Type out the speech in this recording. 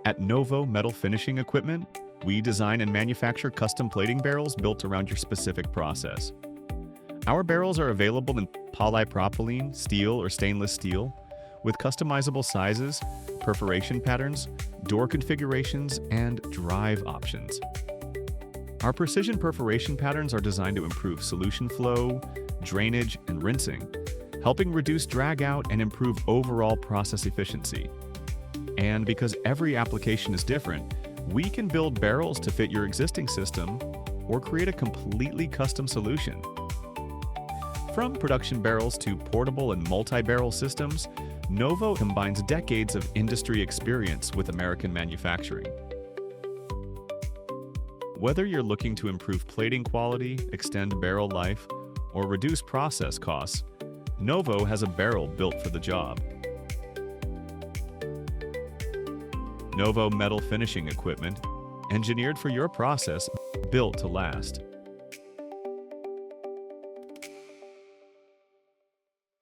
At Novo Metal Finishing Equipment, we design and manufacture custom plating barrels built around your specific process. Our barrels are available in polypropylene, steel, or stainless steel, with customizable sizes, perforation patterns, door configurations, and drive options. Our precision perforation patterns are designed to improve solution flow, drainage, and rinsing, helping reduce drag out and improve overall process efficiency. And because every application is different, we can build barrels to fit your existing system or create a completely custom solution. From production barrels to portable and multi-barrel systems, Novo combines decades of industry experience with American manufacturing. Whether you're looking to improve plating quality, extend barrel life, or reduce process costs, Novo has a barrel built for the job. Novo Metal Finishing Equipment, engineered for your process, built to last.